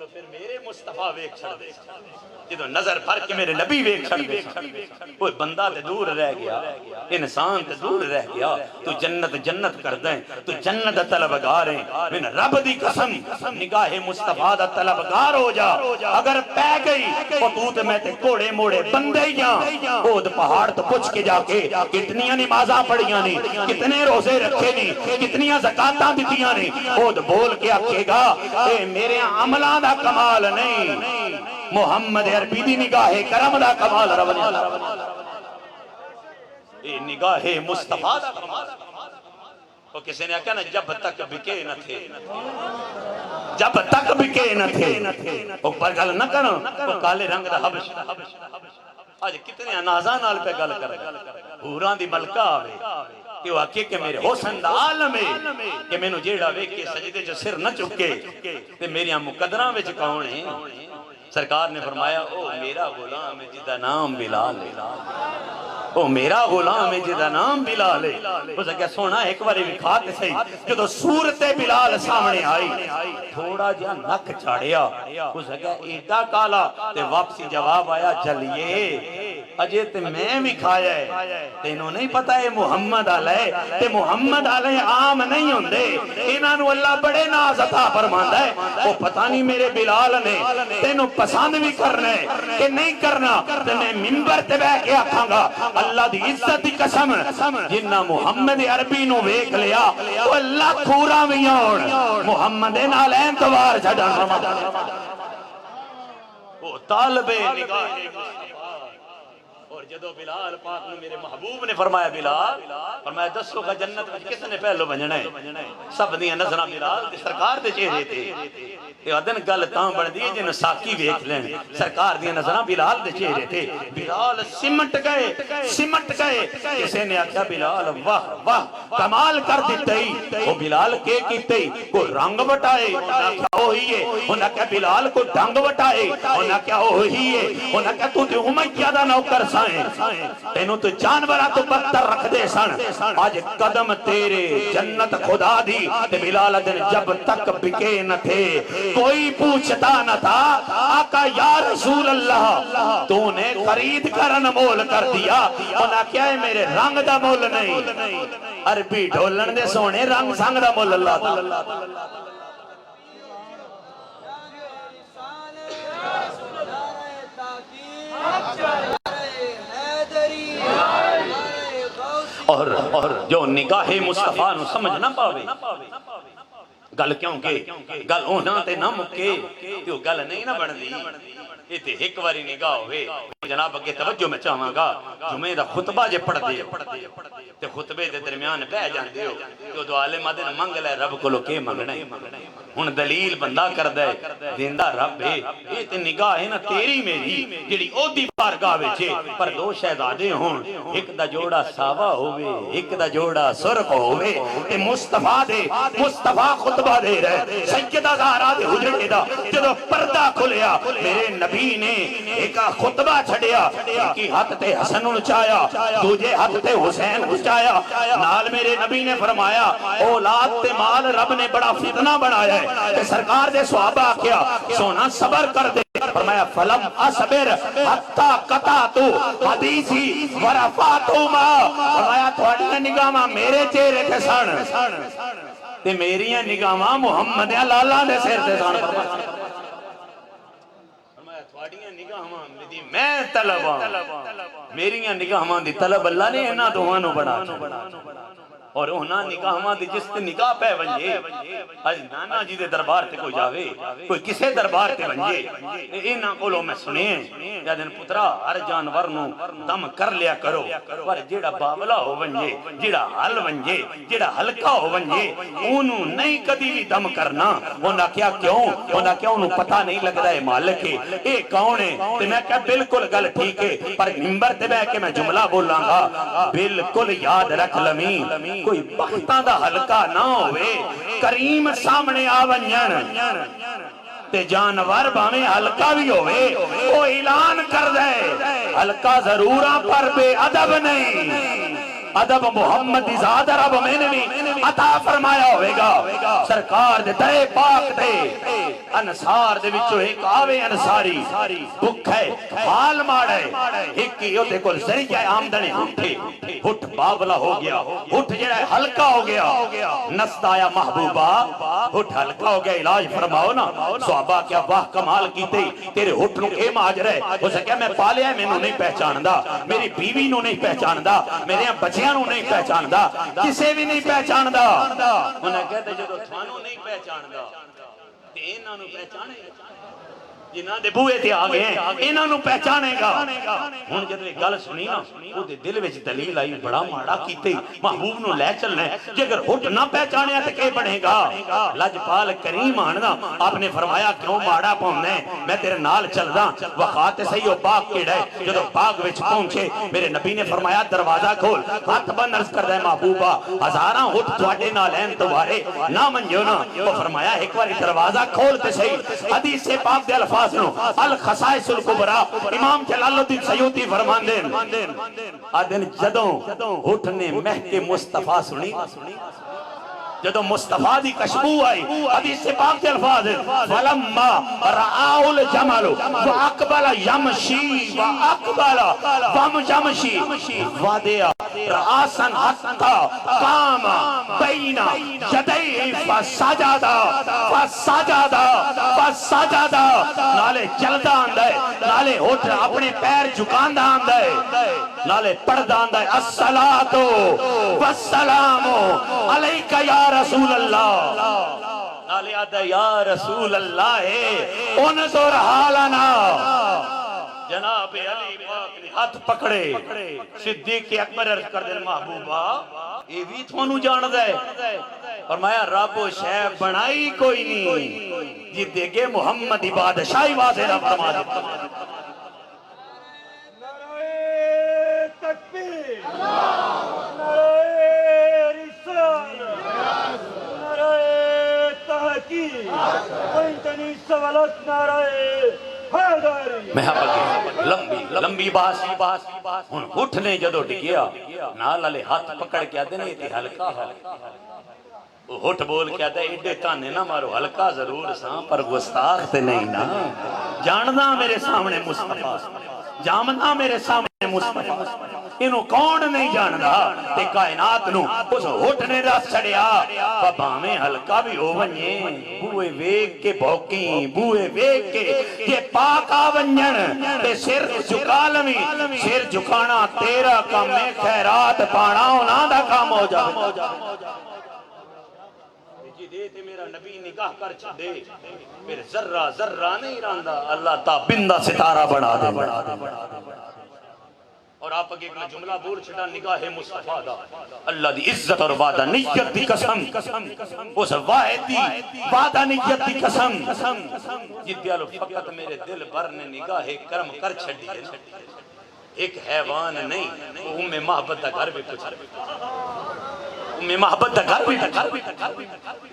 پھر میرے مصطفیٰ ویک چھڑ دے جدو نظر پھر کے میرے نبی ویک چھڑ دے کوئی بندہ تے دور رہ گیا انسان تے دور رہ گیا تو جنت کر دیں تو جنت طلبگار ہیں من رب دی قسم نگاہ مصطفیٰ دا طلبگار ہو جا اگر پہ گئی تو تے میں تے کوڑے موڑے بندے یہاں خود پہاڑ تو پوچھ کے جا کے کتنیاں نمازاں پڑھیاں نہیں کتنے روزے رکھے نہیں کتنیاں زکاتاں دیتیاں نہیں خود بول کے آکھے گا اے میرے عملان دا کمال نہیں محمد عربی دی نگاہ کرم دا کمال رونی اے نگاہ مصطفیٰ دا کمال وہ کسی نے کہا نا جب تک بکے نہ تھے جب تک بکے نہ تھے وہ پر گل نہ کرو وہ کالے رنگ دا حبش آج کتنے انازہ نال پہ گل کر حوران دی ملکہ آوے کہ وہ آکے کہ میرے حسن دا عالم ہے کہ میں نو جیڑا وے کہ سجدے جو سر نہ چکے تے میری مقدران وچ کون ہیں سرکار نے فرمایا او میرا غلام ہے جدا نام بلال ہے او میرا غلام ہے جدا نام بلال ہے وہ کہا سونا ایک باری وکھا کے صحیح جدو صورت بلال سامنے آئی تھوڑا جہا نک چاڑیا اس کہا ایڈا کالا تے واپسی جواب آیا جلیے اجے تے میں بھی کھایا ہے تے انہوں نہیں پتا ہے محمد علیہ تے محمد علیہ عام نہیں ہوندے انہوں نے اللہ بڑے ناز عطا فرماندا ہے وہ پتہ نہیں میرے بلال نے تینوں پسند بھی کرنا ہے کہ نہیں کرنا تے میں منبر تے بیٹھ کے آکھاں گا اللہ دی عزت دی قسم جنہ محمد عربی نو ویکھ لیا وہ اللہ کھورا بھی ہون محمد نال اعتبار چھڈن وہ طالب نگاہ اور جدو بلال پاک نے میرے محبوب نے فرمایا بلال فرمایا دسو کا جنت میں کس نے پہلو بنجنا ہے سب دیاں نظرہ بلال دی سرکار دے چہرے تھے یہ ادن گل تاں بڑھ دی جن ساکی ویکھ لیں سرکار دیاں نظرہ بلال دے چہرے تھے بلال سمٹ گئے کسے نے آکھا بلال واہ واہ کمال کر دیتے ہی وہ بلال کے کیتے ہی کو رنگ بٹائے انہاں کیا ہوئی ہے انہاں کیا بلال کو ڈنگ بٹائے انہاں کیا ہوئی ہے انہاں کیا تو تے امیہ دا نوکر سائیں تینوں تو جانوراں تو بدتر رکھ دے سن آج قدم تیرے جنت خدا دی تے بلال دن جب تک بکے نہ تھے کوئی پوچھتا نہ تھا آقا یا رسول اللہ تو نے خرید کر انمول کر دیا انہاں کیا ہے میرے رنگ دا مول نہیں عربی ڈھولن دے سونے رنگ سنگ دا مول اللہ تعالی اور جو نگاہ مصطفیٰ نو سمجھ نہ پاوے گل کیوں کہ گل ہونا تے نہ مکے تو گل نہیں نہ بڑھ دی یہ تے ایک واری نگاہ ہوئے جناب اگے توجہ میں چاہاں گا جمعہ دا خطبہ جے پڑھ دے تے خطبے دے درمیان بہ جان دیو تو دو عالم آدھے منگ لے رب کو لو کے منگنا ہن دلیل بندہ کر دے دیندہ رب ہے یہ تے نگاہ ہے نا تیری میری جڑی او دی بارگاہ وچے پر دو شہزادے ہون ایک دا جوڑا ساوا ہوئے ایک دا جوڑا سرخ ہوئے تے مصطفیٰ خطبہ دے رہے سیدہ زہرا دے حجرے دا جدو پردہ کھلیا میرے نبی نے ایک خطبہ چھڑیا ایک ہاتھ تے حسن اچایا دوجے ہاتھ تے حسین اچایا نال میرے نبی نے فرمایا اولاد تے مال رب نے بڑا فتنہ بنایا ہے تے سرکار دے صحابہ کیا سونا صبر کر دے فرمایا فلم اصبر حتی قطعتو حدیثی ورفاتو ما فرمایا تھوڑی نگاہ میرے چہرے تے سن تے میریاں نگاہ محمد لالا دے سیر تے سن فرمایا تھوڑیاں نگاہ میں طلباں میریاں نگاہ دی طلب اللہ نے انہاں دوہانوں بڑھا اور انہاں نگاہ دی جس تے نگاہ پہ ونجے آج نانا جی دے دربار تے کوئی جاوے کوئی کسے دربار تے ونجے انہاں کولوں میں سنے یا دن پترا ہر جانور نو دم کر لیا کرو پر جیڑا باولا ہو ونجے جیڑا حل ونجے جیڑا ہلکا ہو ونجے انہوں نہیں کدی بھی دم کرنا انہاں کیا کیوں انہاں کیا انہوں پتہ نہیں لگ رہا ہے مالک ہے اے کون ہے تے میں کہا بالکل گل ٹھیک ہے پر ممبر تے بے کہ میں جملہ بولاں گا بالکل یاد رکھ لمیں کوئی بختاں دا حلقہ نہ ہوئے کریم سامنے آونجن تے جانور باویں حلقہ بھی ہوئے وہ اعلان کر دے حلقہ ضروراں پر بے ادب نہیں ادب محمد ذات رب میں نے بھی عطا فرمایا ہوئے گا سرکار دے درے پاک دے انصار دے وچوں ایک آوے انصاری بھک ہے حال ماڑے ایک کی ہوتے کل ذریعہ آمدنی اٹھے ہٹ بابلا ہو گیا ہٹ جڑا ہلکا ہو گیا نست آیا محبوبہ ہٹ ہلکا ہو گیا علاج فرماؤ نا صحابہ کیا واہ کمال کیتے تیرے ہٹ نو اے ماج رہے ہو سکیا میں پالیا میں نو نہیں پہچان دا میری بیوی نو نہیں پہچان دا میرے بچے انہوں نہیں پہچان دا کسے بھی نہیں پہچان دا انہیں کہتے جو تھانوں نہیں پہچان دا انہوں نے پہچانے جنہاں دے بوئے تے آگئے ہیں انہوں نے پہچانے گا ہون جدو ایک گل سنی نا وہ دے دل وچ دلیل آئی بڑا ماڑا کیتے محبوب نو لے چلنے جے اگر ہٹ نہ پہچانے تے کے بڑھے گا لجپال کریم آننا آپ نے فرمایا کیوں ماڑا پہننے میں تیرے نال چل رہا وقات سیو باغ کیڑے جدو باغ وچ پہنچے میرے نبی نے فرمایا دروازہ کھول ہاتھ بند عرض کر دے محبوبہ ہزاراں ہٹ تواڈے نال ہیں توارے نہ منجو نا وہ فرمایا ایک بار دروازہ کھولتے صحیح حدیث سے پاک دے الفاظ الخصائص الکبرى امام جلال الدین سیوطی فرمان دین آدھن جدوں ہٹھنے مہک مصطفیٰ سنی جدو مصطفیٰ دی کشبو آئی حدیث سے پاک کے الفاظ فلما رآؤ الجمل واقبل یمشی واقبل وم یمشی وادیا رآسن حتی قام بین جدئی فسجدہ نالے چلدہ آندھے نالے ہوتر اپنے پیر جھکاندہ آندھے نالے پردہ آندھے الصلاة والسلام علیکہ یا رسول اللہ نالے آدھا یا رسول اللہ ہے انظر حالنا جناب علی پاک نے ہاتھ پکڑے صدیق اکبر عرض کر دے محبوبہ یہ بھی تھونو جان دے فرمایا رب و شیب بنائی کوئی نہیں جی دیکھے محمد بادشاہی واضح نہ فرما دیتا نعرہ تکبیر نعرہ رسالت نعرہ تحقیق وانتنی سوالت نعرہ وفاداری میں اگے لمبی باس ہن اٹھنے جدو ڈگیا نال والے ہاتھ پکڑ کے آدھے نے تے ہلکا وہ ہٹ بول کے آدھے ایڈے تانے نہ مارو ہلکا ضرور ساں پر گستاخ تے نہیں نا جاننا میرے سامنے مصطفیٰ جامنا میرے سامنے مصطفیٰ انہوں کون نہیں جاندا تے کائنات نو اس ہٹ نے رس چڑیا بابامیں ہلکا بھی ہو ونجے بوئے ویک کے بھوکیں بوئے ویک کے یہ پاک آونجن تے سر جھکا لویں سر جھکانا تیرا کام میں خیرات پانا ہونا دا کام ہو جائے جی دیتے میرا نبی نگاہ کر چھڑے پھر ذرہ نہیں راندہ اللہ تا بندہ ستارہ بنا دے اور آپ اگے ایک جملہ بول چھڑا نگاہ مصطفیٰ دا اللہ دی عزت اور وعدہ نیت دی قسم اس واحد دی وعدہ نیت دی قسم جدیالو فقط میرے دل بر نے نگاہ کرم کر چھڑی ایک حیوان نہیں ام محبت دا گھر بھی کچھ ام محبت دا گھر بھی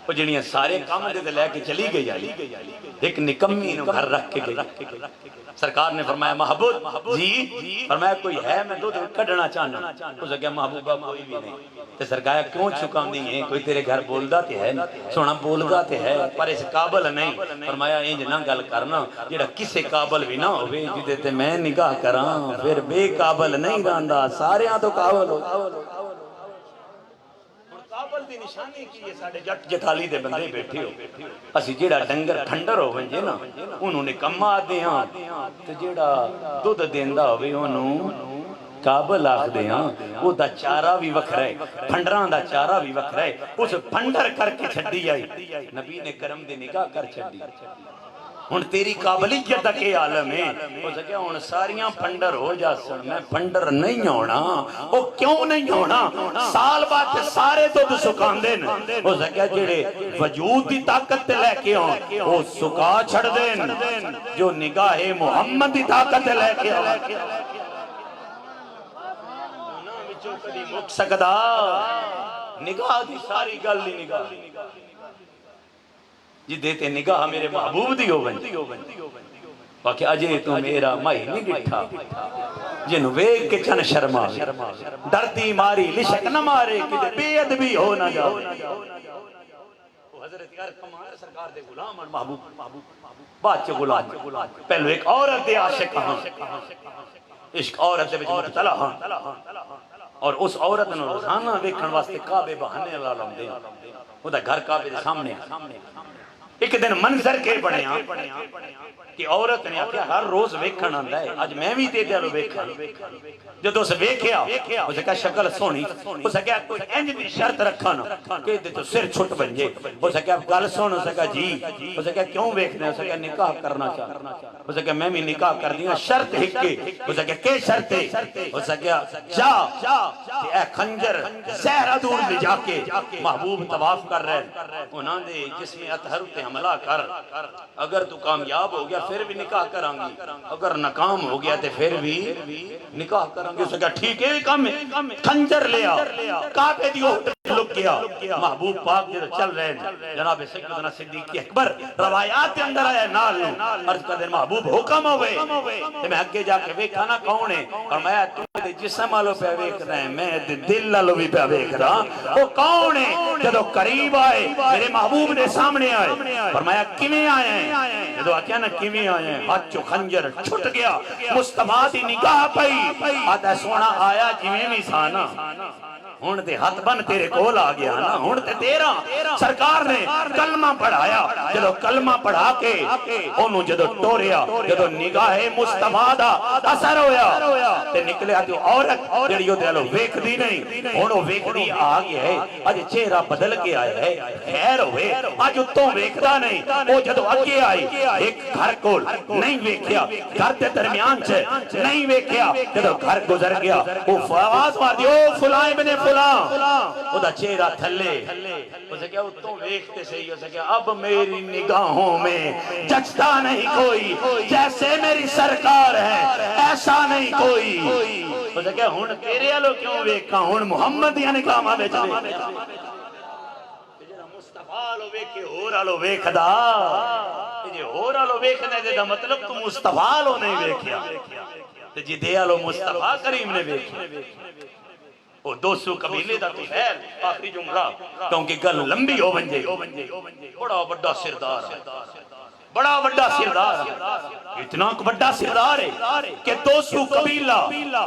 وہ جنیاں سارے کام دے لے کے چلی گئی ایک نکمی نو گھر رکھ کے گئی سرکار نے فرمایا محبوب جی فرمایا کوئی ہے میں دودھ کڑنا چاہنا اس نے محبوبہ کوئی بھی نہیں تے سرکار کیوں چکام نہیں ہے کوئی تیرے گھر بول دا تے ہے سونا بول دا تے ہے پر اس قابل نہیں فرمایا انج نہ گل کرنا جڑا کسے قابل بھی نہ ہوئے جدے تے میں نگاہ کراں پھر بے قابل نہیں رہندا سارے ہاں تو قابل ہو قابل دی نشانی کی یہ ساڑھے جٹ جٹالی دے بندے بیٹھے ہو اسی جیڑا ڈنگر کھنڈر ہو ونجے نا انہوں نے کما دے ہاں تو جیڑا دودھ دیندہ ہوئے انہوں قابل آخ دے ہاں وہ دا چارہ بھی وکھ رہے پھنڈران دا چارہ بھی وکھ رہے اس پھنڈر کر کے چھڑی آئی نبی نے کرم دے نگاہ کر چھڑی ہن تیری قابلیت دا کے عالم ہے ہو سکے ہن ساریاں پھنڈر ہو جا سن میں پھنڈر نہیں ہونا وہ کیوں نہیں ہونا سال بعد سارے تو سکان دین ہو سکے جڑے وجود دی طاقت لے کے ہوں وہ سکا چھڑ دین جو نگاہ محمد دی طاقت لے کے ہوں جو کدی مک سکدا نگاہ دی ساری گل دی نگاہ جی دیتے نگاہ میرے محبوب دی ہو بنی باقی اجے تو میرا مائی نہیں ڈٹھا جن ویگ کے چن شرما ڈرتی ماری لشک نہ مارے کہ بے ادبی ہو نہ جاؤ حضرت ارکمان سرکار دے غلام اور محبوب بادشاہ غلام پہلو ایک عورت دے عاشق ہاں عشق عورت دے وچ مبتلا ہاں اور اس عورت نے روزانہ دیکھن واسطے کعبے بہانے اللہ لمدے وہ دا گھر کعبے دے سامنے ایک دن منظر کے بڑے ہاں کہ عورت نے آکھیا ہر روز ویکھن آندا ہے آج میں بھی تے دلو ویکھن جدوں سے ویکھیا اس کہا شکل سونی اس کہا کوئی انج دی شرط رکھا نا کہ دے تو سر چھٹ بن جے اس کہا گل سن اس کہا جی اس کہا کیوں ویکھنے اس کہا نکاح کرنا چاہتا اس کہا میں بھی نکاح کر دیا شرط ہکے اس کہا کہ شرط ہے اس کہا جا اے خنجر زہرہ دور لے جا کے محبوب طواف کر رہے انہاں دے جسم اطہر تے حملہ کر اگر تو کامیاب ہو گیا پھر بھی نکاح کریں گی اگر ناکام ہو گیا تے پھر بھی نکاح کریں گے اس نے کہا ٹھیک ہے کم ہے خنجر لیا کعبے دی اوٹ لک گیا محبوب پاک جب چل رہے ہیں جناب سیدنا صدیق اکبر روایات کے اندر آیا نال عرض کر دے محبوب حکم ہوئے تے میں اگے جا کے ویکھا نا کون ہے فرمایا تو دے جسم والو پہ ویکھ رہے ہیں میں دے دل والو بھی پہ ویکھ رہا وہ کون ہے جدو قریب آئے میرے محبوب دے سامنے آئے فرمایا کیویں آئے ہیں جدو آکھیا نا کیویں آئے ہیں ہاتھ چو خنجر چھٹ گیا مصطفیٰ دی نگاہ پئی آتا سونا آیا جویں بھی سانا ہون تے ہاتھ بن تیرے کول آ گیا نا ہون تے تیرا سرکار نے کلمہ پڑھایا جدو کلمہ پڑھا کے انہوں جدو ٹوریا جدو نگاہ مصطفیٰ دا اثر ہویا تے نکلے آتی عورت جڑیو دلو ویک دی نہیں انہوں ویک دی آگے ہے آج چہرہ بدل کے آئے ہے خیر ہوئے آج اتوں ویک دا نہیں وہ جدو اگے آئی ایک گھر کول نہیں ویکیا گھر تے درمیان چھے نہیں ویکیا جدو گھر گزر گیا وہ آواز مار دی او فلاں ابن فلاں وہ دا چہرہ تھلے اسے کیا اتوں ویکھتے سے اسے کیا اب میری نگاہوں میں جچتا نہیں کوئی جیسے میری سرکار ہے ایسا نہیں کوئی اسے کیا ہون تیرے آلو کیوں ویکھا ہون محمد یا نکامہ بیچ دے مصطفیٰ لو ویکھے ہو رہا لو ویکھ دا جی ہو رہا لو ویکھنے دے دا مطلب تو مصطفیٰ لو نہیں ویکھیا تے جی دے لو مصطفیٰ کریم نے ویکھیا وہ 200 قبیلے دا تو خیر آخری جملہ کیونکہ گل لمبی ہو ونجے بڑا بڑا سردار ہے بڑا بڑا سردار اتنا بڑا سردار ہے کہ 200 قبیلہ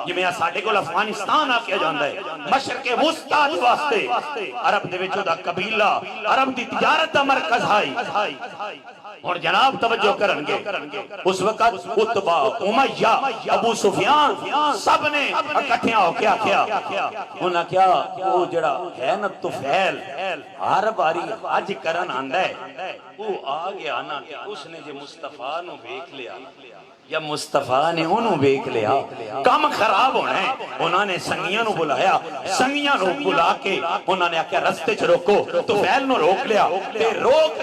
جمعہ ساڑھے کو افغانستان آکیا جاندہ ہے مشرق وسطی واسطے عرب دے وچوں دا قبیلہ عرب دی تجارت دا مرکز ہائی اور جناب توجہ کرنگے اس وقت عتبہ امیہ ابو سفیان سب نے اکٹھیاں ہو کیا انہاں کیا وہ جڑا ہے نا طفیل ہر باری حج کرن آندہ ہے وہ آگیا نا کہ اس نے جو مصطفیٰ نو بیک لیا یا مصطفیٰ نے انہوں بیک لیا کام خراب ہونا ہے انہوں نے سنگیاں نو بلایا سنگیاں نو بلا کے انہوں نے آکیا رستے چھ روکو طفیل نو روک لیا پھر روک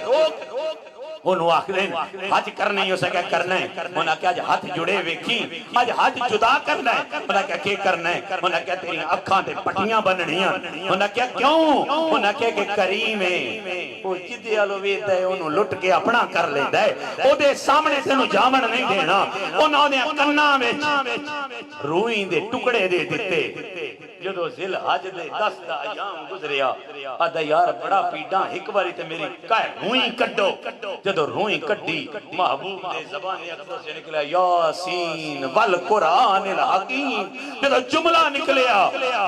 انہوں آخرین حج کرنے ہی اسے کیا کرنا ہے انہوں کیا ہاتھ جڑے ویکھی آج ہاتھ جدا کرنا ہے انہوں کیا کرنا ہے انہوں کیا تیری اکھاں تے پٹیاں بننیاں انہوں کیا کیوں انہوں کیا کہ کریم ہے وہ جدی آلو ویدہ ہے انہوں لٹ کے اپنا کر لیتا ہے او دے سامنے سے انہوں جامن نہیں دینا انہوں نے کننا میں روئیں دے ٹکڑے دے دیتے جدو ذل حج دے 10 دا ایام گزریا آدھا یار بڑا پیڈاں ایک باری تے میری کہے روئیں کٹو جدو روئیں کٹی محبوب دے زبان اکبر سے نکلیا یاسین والقرآن الحکیم جدو جملہ نکلیا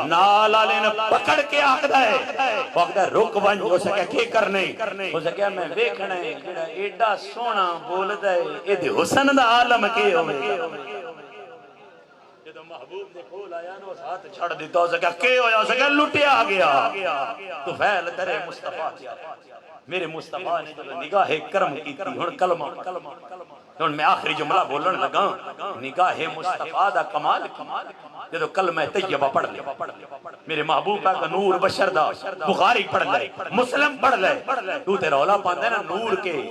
نال آلے نے پکڑ کے آکدہ ہے وقتہ رک بن جو سکے کی کرنے ہو سکے میں بیکھنا ہے ایڈا سونا بولدہ ہے ایدی حسن دا عالم کے ہوئے جدو محبوب نے کھول آیا نو ساتھ چھڑ دیتا ہو سکا کہ ہویا ہو سکا لٹیا گیا تو فیل درے مصطفیٰ کیا میرے مصطفیٰ نے جو نگاہ کرم کی تھی ہن کلمہ ہن میں آخری جملہ بولن لگا نگاہ مصطفیٰ دا کمال جدو کلمہ طیبہ پڑھ لے میرے محبوب کا نور بشر دا بخاری پڑھ لے مسلم پڑھ لے تو تے رولا پاندے نا نور کے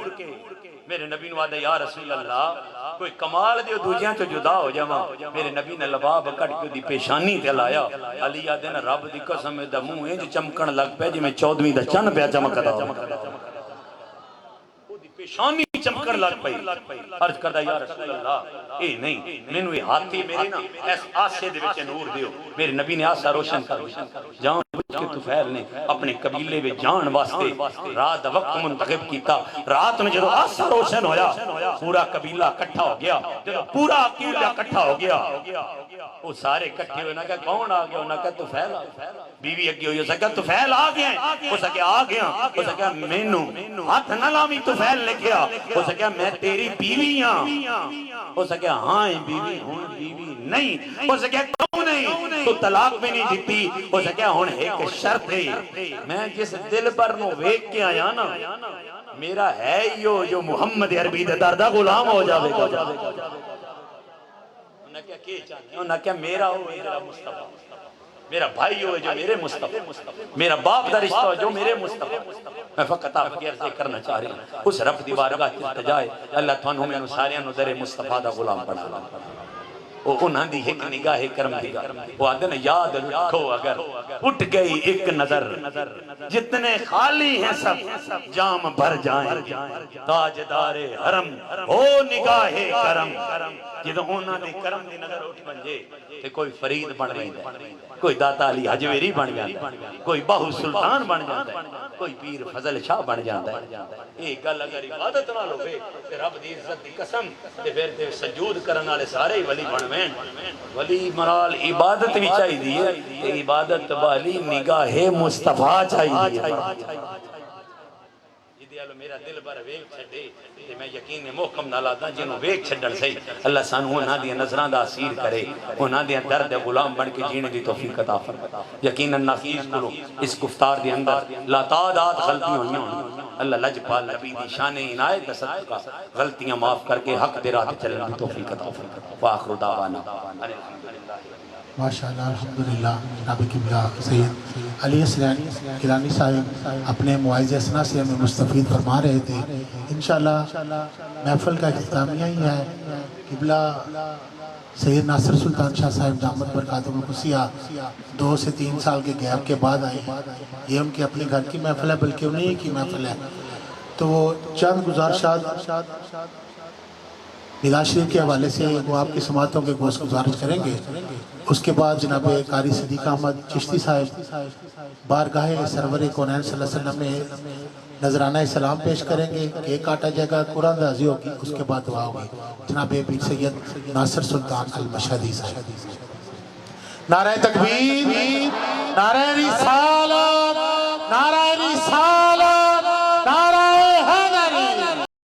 میرے نبی نے وعدہ یا رسول اللہ کوئی کمال دیو دوجیاں تو جدا ہو جاواں میرے نبی نے لباب کٹ کے دی پیشانی تے لایا علی آدھے نا رب دی قسم دا منہ انج چمکن لگ پے جی میں 14ویں دا چن پیا چمکدا ہو دی پیشانی چمکن لگ پئی عرض کردا یا رسول اللہ اے نہیں مینوں یہ ہاتھی میرے نا اس آسے دے وچ نور دیو میرے نبی نے آسا روشن کر جان کہ طفیل نے اپنے قبیلے میں جان واسطے رات وقت منتخب کیتا رات میں جدو آسا روشن ہویا پورا قبیلہ کٹھا ہو گیا جدو پورا قبیلہ کٹھا ہو گیا وہ سارے کٹھے ہوئے نا کہ کون آ گیا انہوں نے کہا طفیل بیوی اگی ہوئی ہو سکا طفیل آ گیا ہو سکا آ گیا ہو سکا مینوں ہاتھ نہ لامی طفیل لے گیا ہو سکا میں تیری بیوی ہاں ہو سکا ہاں بیوی ہوں بیوی نہیں ہو سکا کیوں نہیں تو طلاق بھی نہیں دیتی ہو سکا ہوں ایک شرط ہے میں جس دل پر نو ویک کے آیا نا میرا ہے یو جو محمد عربی دردہ غلام ہو جاوے گا انہوں نے کیا میرا ہو میرا مصطفیٰ میرا بھائی ہو جو میرے مصطفیٰ میرا باپ دا رشتہ ہو جو میرے مصطفیٰ میں فقط آپ کی عرض کرنا چاہ رہی ہوں اس رب دی بارگاہ کی التجائے اللہ توانوں میں ساریاں نو در مصطفیٰ دا غلام بنا وہ انہاں دی ایک نگاہ کرم دی وہ آدھے نا یاد رکھو اگر اٹھ گئی ایک نظر جتنے خالی ہیں سب جام بھر جائیں تاجدار حرم ہو نگاہ کرم جدو انہاں دی کرم دی نظر اٹھ بنجے تے کوئی فرید بن رہی ہے کوئی داتا علی حجویری بن جاتا ہے کوئی باہو سلطان بن جاتا ہے کوئی پیر فضل شاہ بن جاتا ہے ایک گل اگر عبادت نہ لوگے تے رب دی عزت دی قسم تے پھر تے سجود کرن والے سارے ہی ولی بنوین ولی مرال عبادت بھی چاہی دیئے تے عبادت والی نگاہ مصطفیٰ چاہی دیئے میرا دل بر ویک چھڑے تے میں یقین محکم نہ لاتا جنہوں ویک چھڑن سے اللہ سانو انہاں دی نظران دا اسیر کرے انہاں دی درد غلام بن کے جینے دی توفیق عطا فرمائے یقیناً نافیز کرو اس گفتار دی اندر لا تعداد غلطی ہوئی ہیں اللہ لجپال نبی دی شان عنایت صدقہ غلطیاں معاف کر کے حق دے راہ تے چلنے دی توفیق عطا فرمائے وآخر دعوانا ماشاءاللہ الحمدللہ جناب قبلہ سید علی اسلانی گیلانی صاحب اپنے مواعظ اسنا سے ہمیں مستفید فرما رہے تھے انشاءاللہ محفل کا اختتامیہ ہی ہے قبلہ سید ناصر سلطان شاہ صاحب دامت برکاتہ القدسیہ 2 سے 3 سال کے گیپ کے بعد آئے یہ ان کے اپنے گھر کی محفل ہے بلکہ انہیں کی محفل ہے تو وہ چند گزارشات میلاد شریف کے حوالے سے وہ آپ کی سماعتوں کے گوش گزارش کریں گے. اس کے بعد جناب قاری صدیق احمد چشتی صاحب بارگاہ سرور کونین صلی اللہ علیہ وسلم میں نذرانہ سلام پیش کریں گے. کیک کاٹا جائے گا, قرآن اندازی ہوگی, اس کے بعد دعا ہوگی. جناب پیر سید ناصر سلطان المشہدی صاحب. نعرہ تکبیر, نعرہ رسالت, نعرہ رسالت.